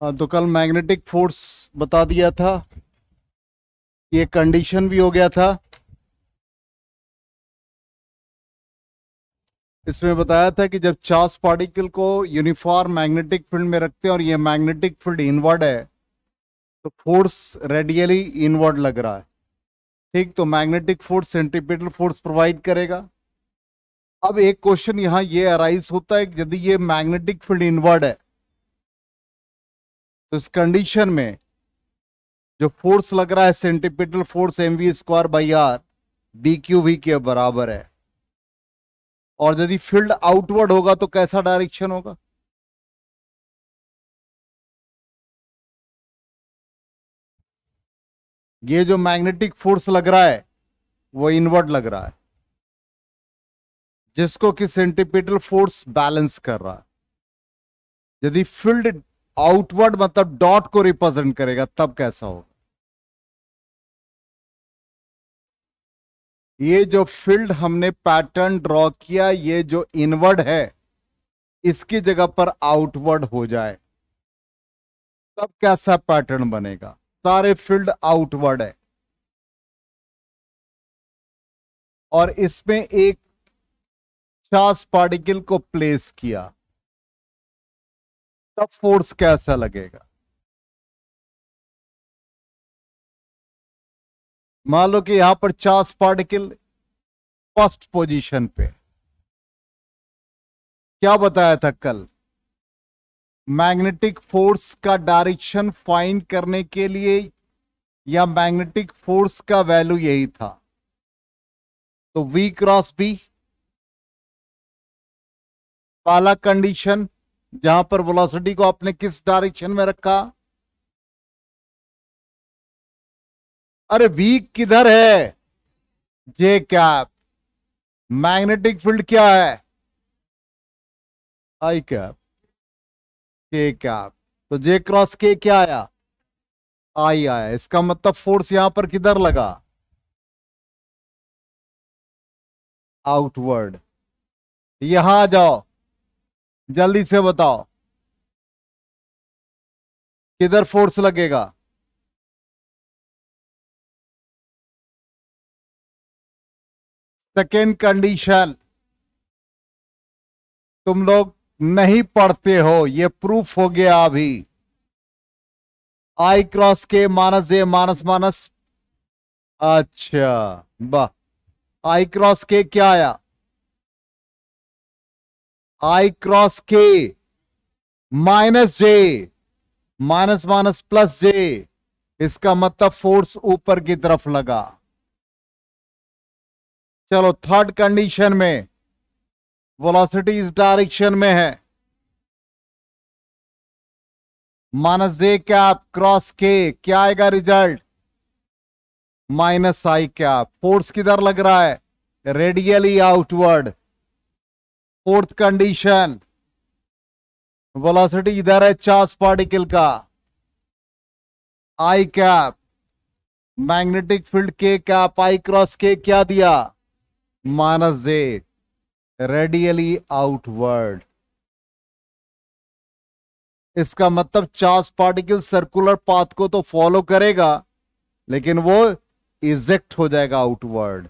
हाँ, तो कल मैग्नेटिक फोर्स बता दिया था, ये कंडीशन भी हो गया था। इसमें बताया था कि जब चार्ज पार्टिकल को यूनिफॉर्म मैग्नेटिक फील्ड में रखते हैं और ये मैग्नेटिक फील्ड इनवर्ड है तो फोर्स रेडियली इनवर्ड लग रहा है। ठीक, तो magnetic force centripetal force provide करेगा। अब एक क्वेश्चन यहां ये अराइज होता है कि यदि ये मैग्नेटिक फील्ड इनवर्ड है तो इस कंडीशन में जो फोर्स लग रहा है सेंट्रीपिटल फोर्स mv²/r BQV के बराबर है। और यदि फील्ड आउटवर्ड होगा तो कैसा डायरेक्शन होगा? ये जो मैग्नेटिक फोर्स लग रहा है वो इनवर्ड लग रहा है, जिसको कि सेंट्रीपिटल फोर्स बैलेंस कर रहा है। यदि फील्ड आउटवर्ड मतलब डॉट को रिप्रेजेंट करेगा तब कैसा होगा? ये जो फील्ड हमने पैटर्न ड्रॉ किया, ये जो इनवर्ड है इसकी जगह पर आउटवर्ड हो जाए तब कैसा पैटर्न बनेगा? सारे फील्ड आउटवर्ड है और इसमें एक चार्ज पार्टिकल को प्लेस किया, तब फोर्स कैसा लगेगा? मान लो कि यहां पर चार्ज पार्टिकल फर्स्ट पोजीशन पे, क्या बताया था कल? मैग्नेटिक फोर्स का डायरेक्शन फाइंड करने के लिए या मैग्नेटिक फोर्स का वैल्यू यही था, तो V क्रॉस B पहला कंडीशन, जहां पर वेलोसिटी को आपने किस डायरेक्शन में रखा? अरे V किधर है? J cap. मैग्नेटिक फील्ड क्या है? I cap. K cap. तो J क्रॉस K क्या आया? I आया। इसका मतलब फोर्स यहां पर किधर लगा? आउटवर्ड। यहां आ जाओ, जल्दी से बताओ किधर फोर्स लगेगा? सेकेंड कंडीशन, तुम लोग नहीं पढ़ते हो, ये प्रूफ हो गया अभी। I क्रॉस के माइनस J माइनस माइनस, अच्छा वाह, I क्रॉस के क्या आया? I क्रॉस के minus J minus minus plus J, इसका मतलब फोर्स ऊपर की तरफ लगा। चलो थर्ड कंडीशन में वेलोसिटी इस डायरेक्शन में है, माइनस J कैप क्रॉस के, क्या आएगा result? Minus I cap. Force किधर लग रहा है? Radially outward. Fourth condition, velocity इधर है चार्ज पार्टिकल का, I कैप, मैग्नेटिक फील्ड के कैप, I क्रॉस के क्या दिया? Minus J, radially outward. इसका मतलब चार्ज पार्टिकल सर्कुलर पाथ को तो फॉलो करेगा लेकिन वो इजेक्ट हो जाएगा आउटवर्ड।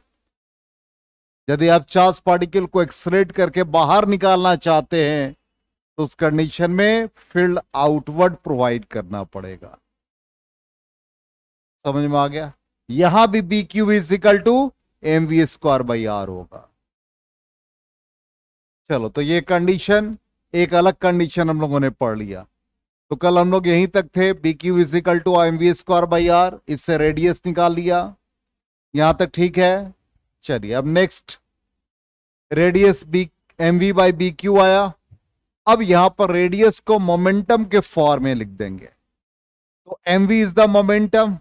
यदि आप चार्ज पार्टिकल को एक्सलेट करके बाहर निकालना चाहते हैं तो उस कंडीशन में फील्ड आउटवर्ड प्रोवाइड करना पड़ेगा। समझ में आ गया? यहां भी BQ इजिकल टू mv²/r होगा। चलो, तो ये कंडीशन, एक अलग कंडीशन हम लोगों ने पढ़ लिया। तो कल हम लोग यहीं तक थे, BQ इजिकल टू mv²/r, इससे रेडियस निकाल लिया। यहां तक ठीक है? चलिए अब नेक्स्ट, रेडियस mv/bq आया। अब यहां पर रेडियस को मोमेंटम के फॉर्म में लिख देंगे। तो mv is the momentum,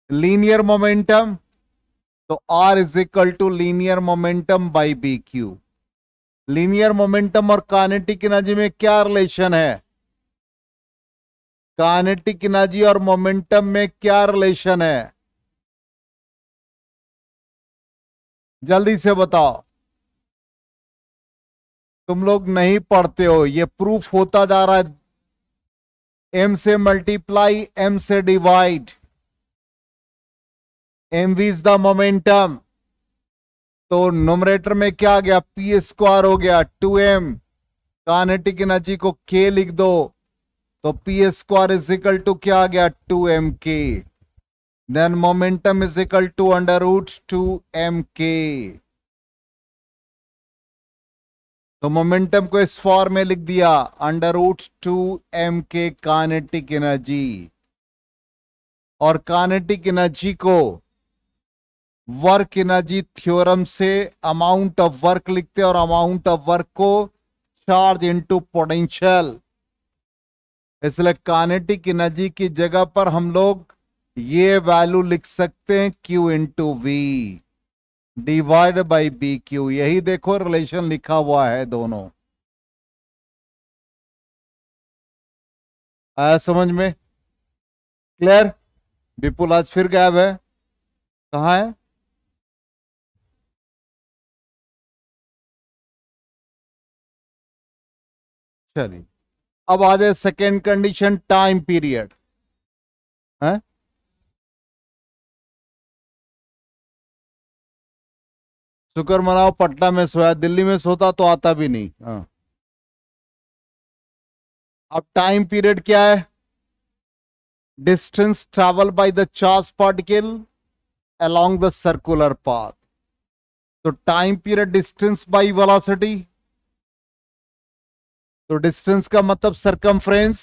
linear momentum, तो r is equal to linear momentum by BQ। Linear momentum और काइनेटिक एनर्जी में क्या रिलेशन है? काइनेटिक एनर्जी और मोमेंटम में क्या रिलेशन है? जल्दी से बताओ, तुम लोग नहीं पढ़ते हो, ये प्रूफ होता जा रहा है। m से मल्टीप्लाई, m से divide, mv is the momentum. तो न्यूमरेटर में क्या आ गया, p स्क्वायर हो गया 2m, काइनेटिक एनर्जी को k लिख दो, तो p square is equal to क्या आ गया 2mk, then momentum is equal to under root 2mk। तो मोमेंटम को इस फॉर्म में लिख दिया, under root 2mk kinetic energy. और काइनेटिक एनर्जी को वर्क एनर्जी थ्योरम से अमाउंट ऑफ वर्क लिखते हैं, और अमाउंट ऑफ वर्क को चार्ज इनटू पोटेंशियल। इसलिए काइनेटिक एनर्जी की जगह पर हम लोग ये वैल्यू लिख सकते हैं Q into V divide by B Q. यही देखो रिलेशन लिखा हुआ है दोनों। आया समझ में? क्लियर? विपुल आज फिर गायब है, कहाँ है? चलिए अब आ जाए सेकेंड कंडीशन, टाइम पीरियड है। शुक्र मनाओ पटना में सोया, दिल्ली में सोता तो आता भी नहीं। हाँ। अब टाइम पीरियड क्या है? Distance travel by the charge particle along the circular path. तो time period distance by velocity, तो डिस्टेंस का मतलब सरकमफ्रेंस,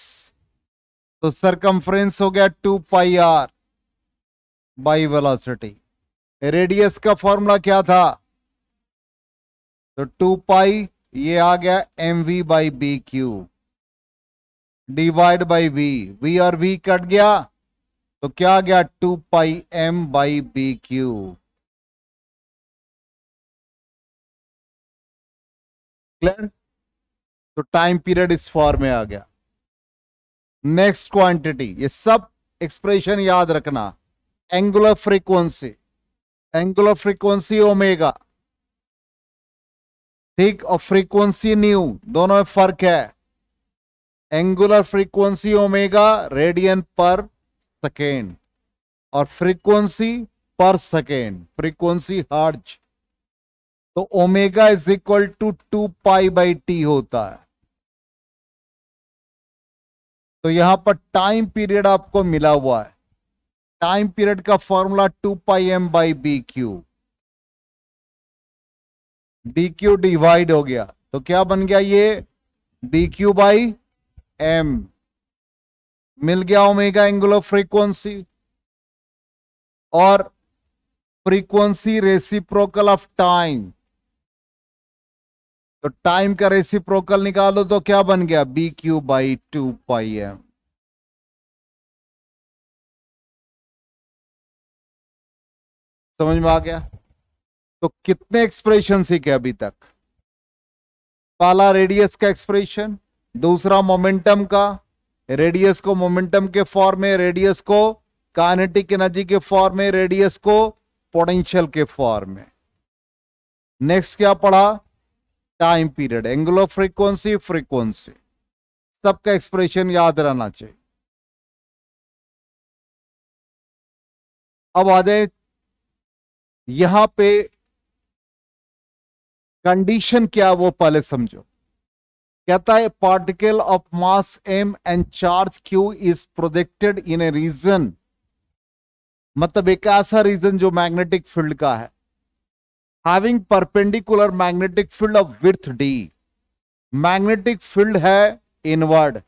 तो सरकमफ्रेंस हो गया 2 pi R by velocity. Radius का फॉर्मूला क्या था? तो 2 पाई, ये आ गया mv by B Q divide by V और वी कट गया, तो क्या आ गया 2 pi m by B Q. Clear? तो टाइम पीरियड इस फॉर्म में आ गया। नेक्स्ट क्वांटिटी, ये सब एक्सप्रेशन याद रखना। Angular frequency, angular frequency omega, ठीक, और फ्रीक्वेंसी न्यू, दोनों में फर्क है। Angular frequency omega radian per second, और frequency per second, frequency hertz. तो omega is equal to 2 pi by T होता है। तो यहां पर टाइम पीरियड आपको मिला हुआ है। टाइम पीरियड का formula 2 pi M by B Q, B Q divide हो गया, तो क्या बन गया ये बी क्यू बाई एम, मिल गया ओमेगा एंगुलर फ्रीक्वेंसी, और फ्रीक्वेंसी रेसिप्रोकल ऑफ टाइम। तो टाइम का रेसिप्रोकल निकालो तो क्या बन गया B Q by 2 pi M. समझ में आ गया? तो कितने एक्सप्रेशन सीखे अभी तक? पहला रेडियस का एक्सप्रेशन, दूसरा मोमेंटम का, रेडियस को मोमेंटम के फॉर्म में, रेडियस को काइनेटिक एनर्जी के फॉर्म में, रेडियस को पोटेंशियल के फॉर्म में। नेक्स्ट क्या पढ़ा? Time period, angular frequency, frequency, सबका एक्सप्रेशन याद रहना चाहिए। अब आ जाए यहां पे कंडीशन क्या वो पहले समझो। कहता है particle of mass m and charge q is projected in a region, मतलब एक ऐसा रीजन जो मैग्नेटिक फील्ड का है, having perpendicular magnetic field of width d। Magnetic field है इनवर्ड,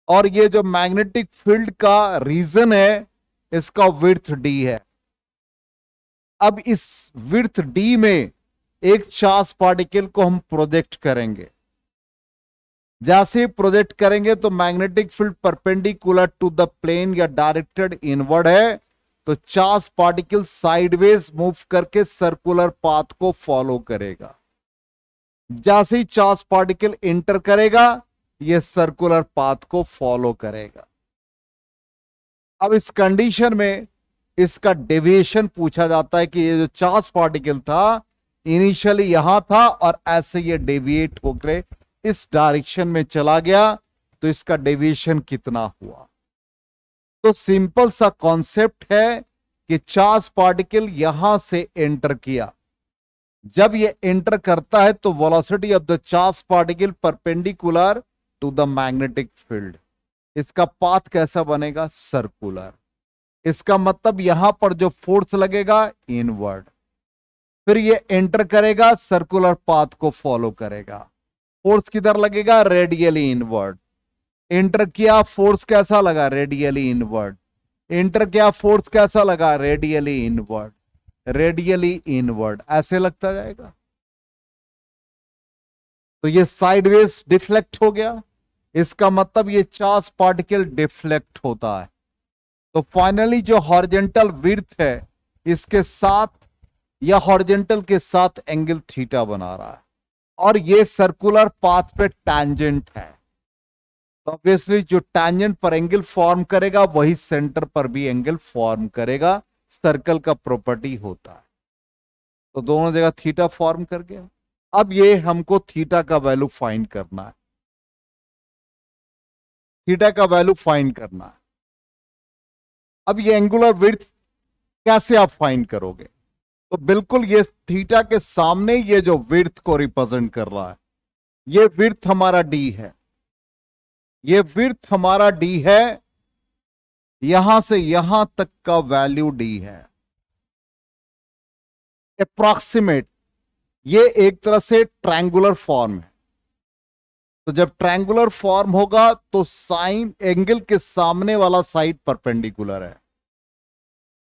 और ये जो मैग्नेटिक फील्ड का रीजन है इसका विड्थ d है। अब इस विड्थ d में एक चार्ज पार्टिकल को हम प्रोजेक्ट करेंगे। जैसे प्रोजेक्ट करेंगे तो magnetic field perpendicular to the plane या डायरेक्टेड इनवर्ड है, तो चार्ज पार्टिकल साइडवेज मूव करके सर्कुलर पाथ को फॉलो करेगा। जैसे ही चार्ज पार्टिकल एंटर करेगा यह सर्कुलर पाथ को फॉलो करेगा। अब इस कंडीशन में इसका डेविएशन पूछा जाता है कि ये जो चार्ज पार्टिकल था इनिशियली यहां था और ऐसे ये डेविएट होकर इस डायरेक्शन में चला गया, तो इसका डेविएशन कितना हुआ। तो सिंपल सा कॉन्सेप्ट है कि चार्ज पार्टिकल यहां से एंटर किया, जब ये एंटर करता है तो velocity of the charge particle perpendicular to the magnetic field, इसका पाथ कैसा बनेगा, सर्कुलर। इसका मतलब यहां पर जो फोर्स लगेगा इनवर्ड, फिर ये एंटर करेगा सर्कुलर पाथ को फॉलो करेगा, फोर्स किधर लगेगा, रेडियली इनवर्ड। एंटर किया, फोर्स कैसा लगा, रेडियली इनवर्ड। एंटर किया, फोर्स कैसा लगा, रेडियली इनवर्ड, रेडियली इनवर्ड, ऐसे लगता जाएगा। तो ये साइडवेज डिफ्लेक्ट हो गया, इसका मतलब ये चार्ज पार्टिकल डिफ्लेक्ट होता है। तो फाइनली जो हॉरिजॉन्टल विड्थ है इसके साथ या हॉरिजॉन्टल के साथ एंगल थीटा बना रहा है, और ये सर्कुलर पाथ पे टैंजेंट है। तो ऑब्वियसली जो टैंजेंट पर एंगल फॉर्म करेगा वही सेंटर पर भी एंगल फॉर्म करेगा, सर्कल का प्रॉपर्टी होता है। तो दोनों जगह थीटा फॉर्म कर गया। अब ये हमको थीटा का वैल्यू फाइंड करना है, थीटा का वैल्यू फाइंड करना है। अब ये एंगुलर विड्थ कैसे आप फाइंड करोगे, तो बिल्कुल ये थीटा के सामने ये जो विड्थ को रिप्रेजेंट कर रहा है, ये विड्थ हमारा डी है, ये विड्थ हमारा डी है, यहां से यहां तक का वैल्यू डी है, अप्रॉक्सीमेट। ये एक तरह से ट्रायंगुलर फॉर्म है। तो जब ट्रायंगुलर फॉर्म होगा तो साइन एंगल के सामने वाला साइड परपेंडिकुलर है,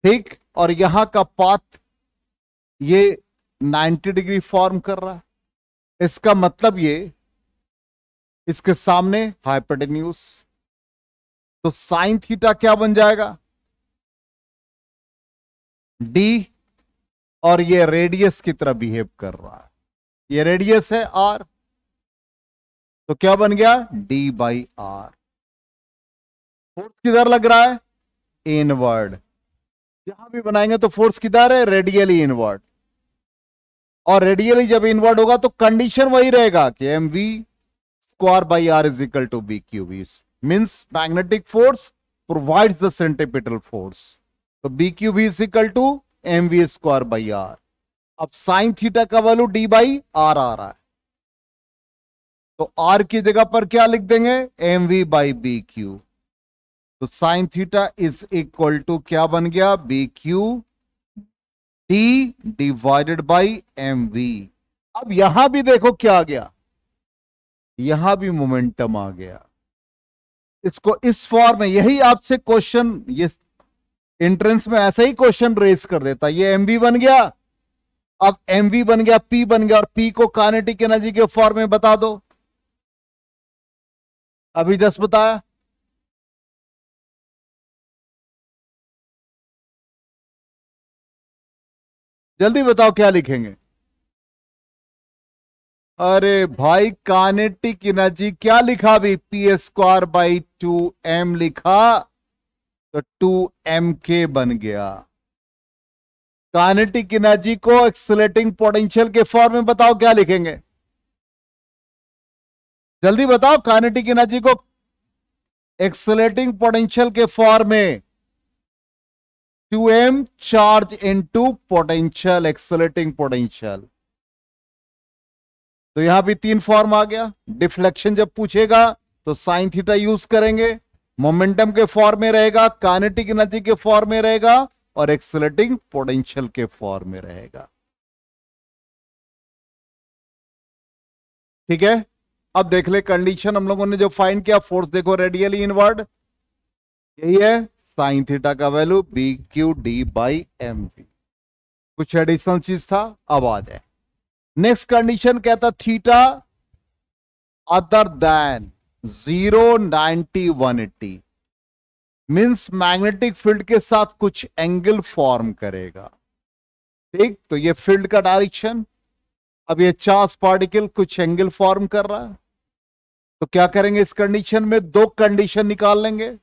ठीक, और यहां का पाथ ये 90 डिग्री फॉर्म कर रहा है। इसका मतलब ये इसके सामने हाइपोटेन्यूज, तो साइन थीटा क्या बन जाएगा, डी, और ये रेडियस की तरह बिहेव कर रहा है, ये रेडियस है आर, तो क्या बन गया, डी बाई आर। फोर्स किधर लग रहा है, इनवर्ड। जहां भी बनाएंगे तो फोर्स किधर है, रेडियली इनवर्ड। और रेडियली जब इनवर्ड होगा तो कंडीशन वही रहेगा कि M V square by R is equal to B Q V, means magnetic force provides the centripetal force. तो B Q V is equal to M V square by R. अब sine theta का value D by R आ रहा है, तो are की जगह पर क्या लिख देंगे, M V by B Q. तो sine theta is equal to क्या बन गया, B Q D divided by M V. अब यहां भी देखो क्या आ गया, यहां भी मोमेंटम आ गया। इसको इस फॉर्म में, यही आपसे क्वेश्चन, ये एंट्रेंस में ऐसा ही क्वेश्चन रेज कर देता। ये एम वी बन गया, अब एम वी बन गया पी बन गया, और पी को काइनेटिक एनर्जी के फॉर्म में बता दो। अभी जस्ट बताया, जल्दी बताओ क्या लिखेंगे। अरे भाई काइनेटिक एनर्जी क्या लिखा, अभी पी स्क्वायर बाई 2m लिखा, तो 2m के बन गया। काइनेटिक एनर्जी को एक्सेलरेटिंग पोटेंशियल के फॉर्म में बताओ क्या लिखेंगे, जल्दी बताओ। काइनेटिक एनर्जी को एक्सेलरेटिंग पोटेंशियल के फॉर्म में 2m charge into potential, accelerating potential. तो यहां भी तीन फॉर्म आ गया। डिफ्लेक्शन जब पूछेगा तो साइन थीटा यूज करेंगे, मोमेंटम के फॉर्म में रहेगा, काइनेटिक एनर्जी के फॉर्म में रहेगा, और एक्सेलरेटिंग पोटेंशियल के फॉर्म में रहेगा। ठीक है, अब देख ले कंडीशन हम लोगों ने जो फाइंड किया, फोर्स देखो रेडियली इनवर्ड, यही है साइन थीटा का value B Q D by M V. कुछ एडिशनल चीज था, अब आ जाए नेक्स्ट कंडीशन। कहता theta other than 0, 90, 180 means magnetic field के साथ कुछ एंगल फॉर्म करेगा। ठीक, तो ये फील्ड का डायरेक्शन, अब ये चार्ज पार्टिकल कुछ एंगल फॉर्म कर रहा है, तो क्या करेंगे इस कंडीशन में, दो कंडीशन निकाल लेंगे।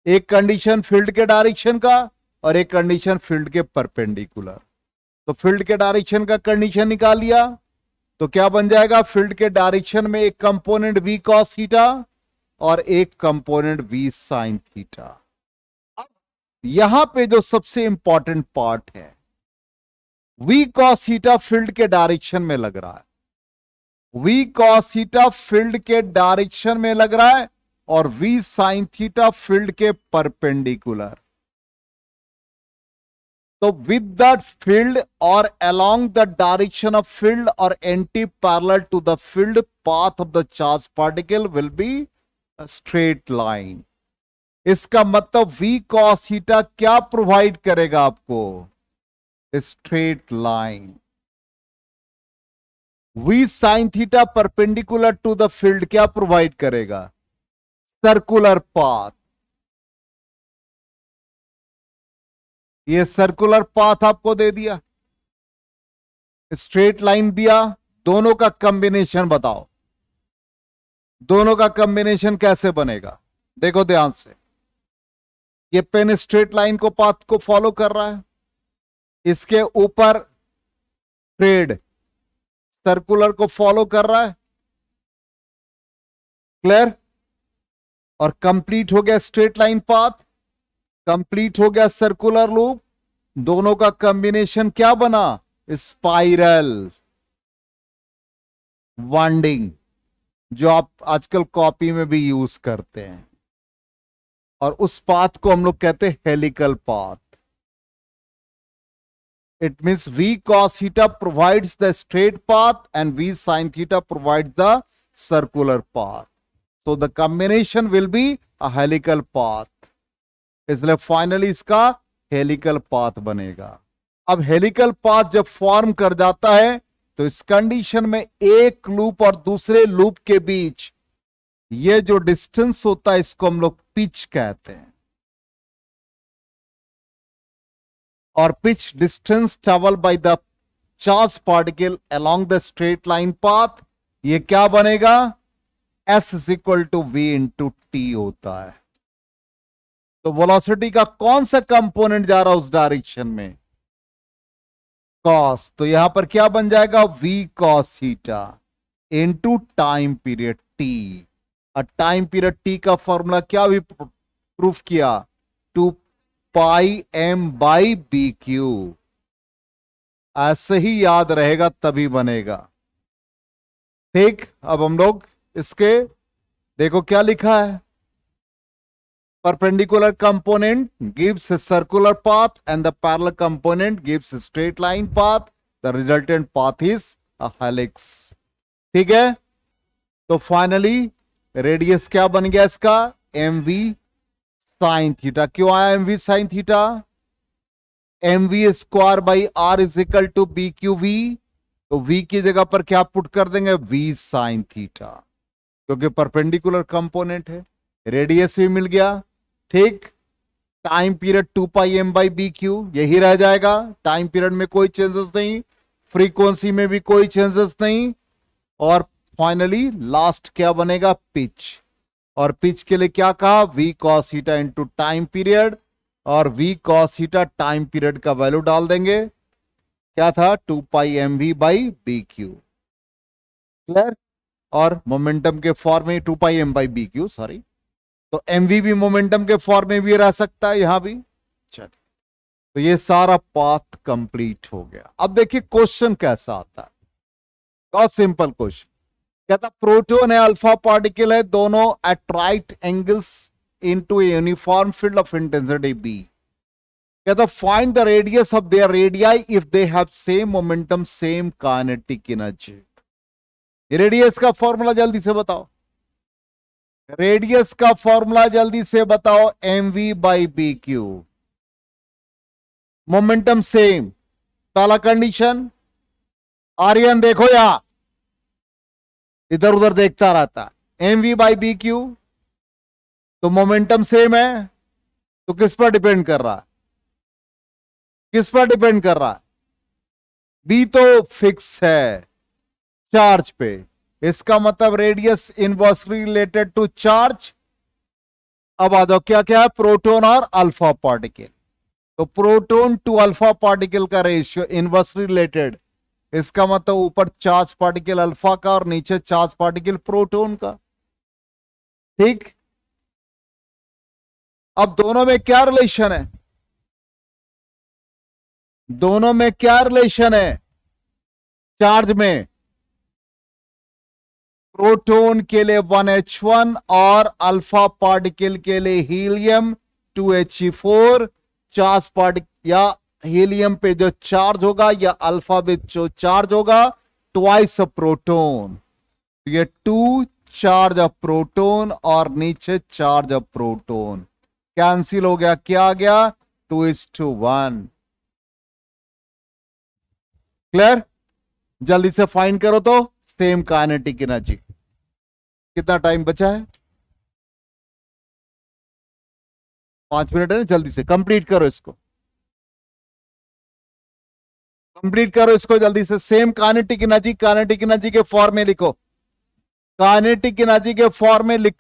एक कंडीशन फील्ड के डायरेक्शन का और एक कंडीशन फील्ड के परपेंडिकुलर। तो फील्ड के डायरेक्शन का कंडीशन निकाल लिया, तो क्या बन जाएगा, फील्ड के डायरेक्शन में एक कंपोनेंट v cos थीटा और एक कंपोनेंट v साइन थीटा। अब यहां पे जो सबसे इंपॉर्टेंट पार्ट है, v cos थीटा फील्ड के डायरेक्शन में लग रहा है, v cos थीटा फील्ड के डायरेक्शन में लग रहा है और v साइन थीटा फील्ड के परपेंडिकुलर। तो विद दैट फील्ड और along the direction of field or anti-parallel to the field, path of the charged particle will be a straight line। इसका मतलब v cos थीटा क्या provide करेगा आपको? Straight line. v sin theta perpendicular to the field क्या provide करेगा? Circular path. ये circular path आपको दे दिया, स्ट्रेट लाइन दिया, दोनों का कॉम्बिनेशन बताओ, दोनों का कॉम्बिनेशन कैसे बनेगा? देखो ध्यान से, ये पेन स्ट्रेट लाइन को पाथ को फॉलो कर रहा है, इसके ऊपर थ्रेड सर्कुलर को फॉलो कर रहा है, क्लियर? और कंप्लीट हो गया स्ट्रेट लाइन पाथ, कंप्लीट हो गया सर्कुलर लूप, दोनों का कॉम्बिनेशन क्या बना? स्पाइरल वाइंडिंग, जो आप आजकल कॉपी में भी यूज करते हैं, और उस पाथ को हम लोग कहते हैं helical path. It means v cos theta provides the straight path and v sin theta provides the circular path. So the combination will be a helical path. इसलिए फाइनली इसका हेलिकल पाथ बनेगा। अब helical path जब form कर जाता है तो इस कंडीशन में एक लूप और दूसरे लूप के बीच ये जो डिस्टेंस होता है इसको हम लोग पिच कहते हैं, और pitch distance travel by the charge particle along the straight line path, ये क्या बनेगा? S is equal to V into T होता है। तो वेलोसिटी का कौन सा कंपोनेंट जा रहा है उस डायरेक्शन में? कॉस। तो यहां पर क्या बन जाएगा? v cos theta into time period t। और टाइम पीरियड t का फॉर्मूला क्या भी प्रूफ किया? 2 pi m by B Q. ऐसे ही याद रहेगा तभी बनेगा, ठीक? अब हम लोग इसके देखो क्या लिखा है, perpendicular component gives a circular path and the parallel component gives a straight line path, the resultant path is a helix। ठीक है, तो फाइनली रेडियस क्या बन गया इसका? mv sin theta. क्यों आया mv sin theta? mv square by r is equal to B Q V. तो v की जगह पर क्या पुट कर देंगे? v sin थीटा, क्योंकि परपेंडिकुलर कंपोनेंट है, रेडियस भी मिल गया, ठीक? Time period 2 pi M by B Q यही रह जाएगा, टाइम पीरियड में कोई चेंजेस नहीं, फ्रीक्वेंसी में भी कोई चेंजेस नहीं, और फाइनली लास्ट क्या बनेगा? पिच। और पिच के लिए क्या कहा? v cos theta into time period, और v cos theta time period का वैल्यू डाल देंगे, क्या था? 2 pi M V by B Q, clear? और मोमेंटम के फॉर्म में 2 pi M by B Q, sorry, तो mv भी मोमेंटम के फॉर्म में भी रह सकता है यहां भी। चलिए, तो ये सारा पाथ कंप्लीट हो गया। अब देखिए क्वेश्चन कैसा आता है, बहुत सिंपल क्वेश्चन। कहता प्रोटॉन है, अल्फा पार्टिकल है, दोनों at right angles into a uniform field of intensity B. कहता find the radius of their radii if they have same momentum same kinetic energy. Radius का फॉर्मूला जल्दी से बताओ, radius का फॉर्मूला जल्दी से बताओ। mv by B Q. Momentum same, पहला कंडीशन। आर्यन देखो यहां, इधर उधर देखता रहता। mv बाई बी क्यू, तो मोमेंटम सेम है, तो किस पर डिपेंड कर रहा है? किस पर डिपेंड कर रहा है? b तो फिक्स है, चार्ज पे। इसका मतलब radius inversely related to charge. अब आ जाओ, क्या क्या है? प्रोटॉन और अल्फा पार्टिकल। तो प्रोटॉन टू अल्फा पार्टिकल का रेशियो इनवर्सली रिलेटेड, इसका मतलब ऊपर चार्ज पार्टिकल अल्फा का और नीचे चार्ज पार्टिकल प्रोटॉन का। ठीक। अब दोनों में क्या रिलेशन है? दोनों में क्या रिलेशन है? चार्ज में प्रोटॉन के लिए 1H1 और अल्फा पार्टिकल के लिए हीलियम 2He4। चार्ज पार्टिकल या हीलियम पे जो चार्ज होगा या अल्फा पे जो चार्ज होगा, ट्वाइस अ प्रोटोन। ये 2 चार्ज ऑफ प्रोटोन और नीचे चार्ज ऑफ प्रोटोन कैंसिल हो गया। क्या आ गया? 2:1। क्लियर? जल्दी से फाइंड करो तो सेम काइनेटिक एनर्जी। कितना टाइम बचा है? 5 मिनट है ना, जल्दी से कंप्लीट करो इसको, कंप्लीट करो इसको जल्दी से। सेम काइनेटिक एनर्जी के फॉर्म में लिखो, काइनेटिक एनर्जी के फॉर्म में लिख।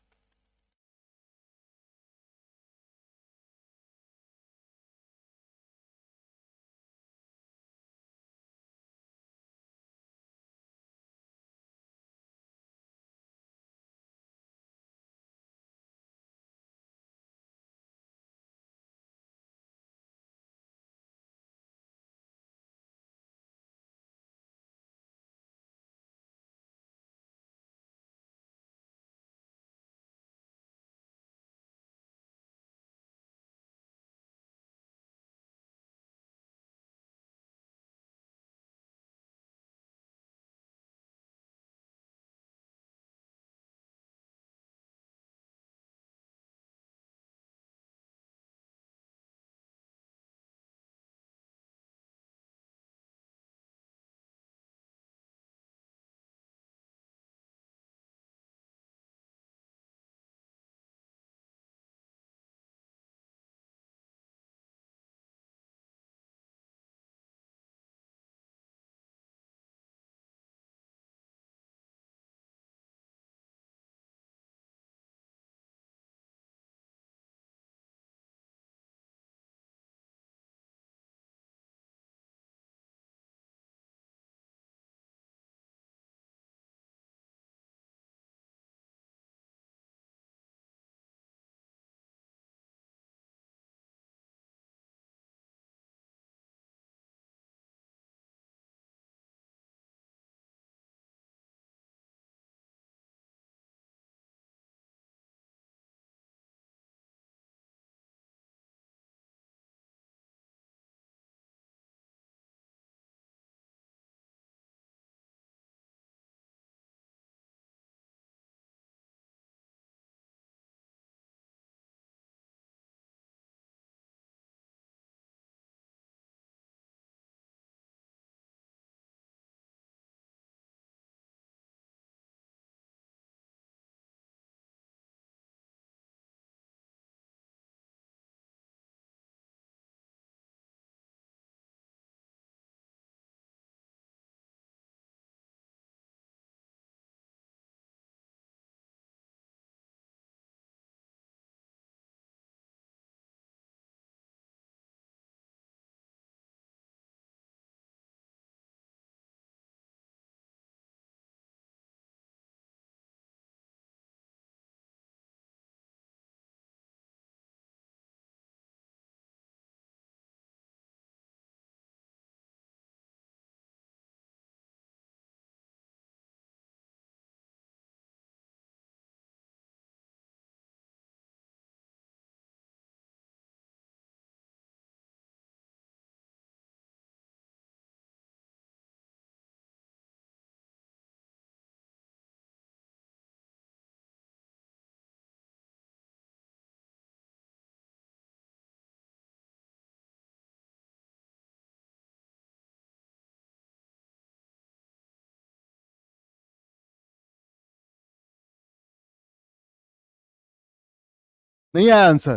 नहीं आया आंसर?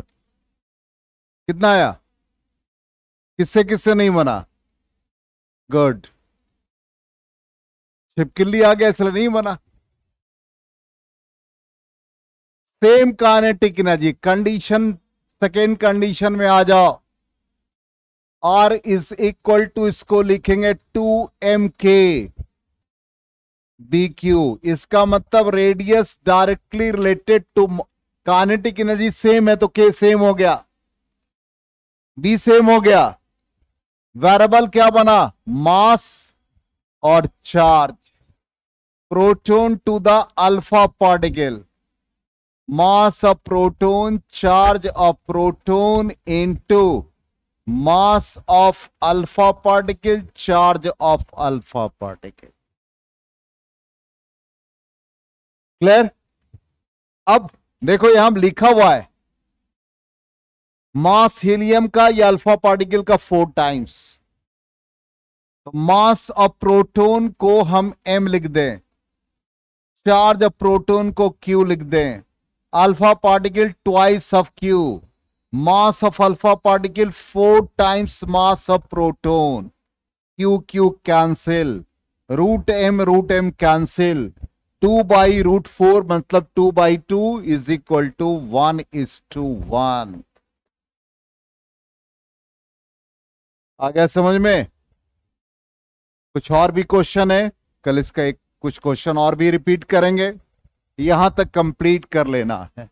कितना आया? किससे किससे नहीं बना? गुड। छिपकली आ गया इसलिए नहीं बना। Same kinetic energy condition, second condition में आ जाओ। R इज इक्वल टू, इसको लिखेंगे 2mk। B Q. इसका मतलब radius directly related to kinetic energy same है, तो के सेम हो गया, बी सेम हो गया। वेरिएबल क्या बना, मास और charge. Proton to the alpha particle, mass of proton, charge of proton into mass of alpha particle, charge of alpha particle। Clear? अब देखो यहां लिखा हुआ है मास हीलियम का या अल्फा पार्टिकल का 4 टाइम्स, तो मास ऑफ प्रोटॉन को हम m लिख दें, चार्ज ऑफ प्रोटॉन को q लिख दें, alpha particle twice of Q, mass of alpha particle 4 times mass of proton, Q Q cancel, root M cancel, 2/√4 मतलब 2/2 इज इक्वल टू 1:1। आ गया समझ में? कुछ और भी क्वेश्चन है, कल इसका कुछ क्वेश्चन और भी रिपीट करेंगे, यहां तक कंप्लीट कर लेना है।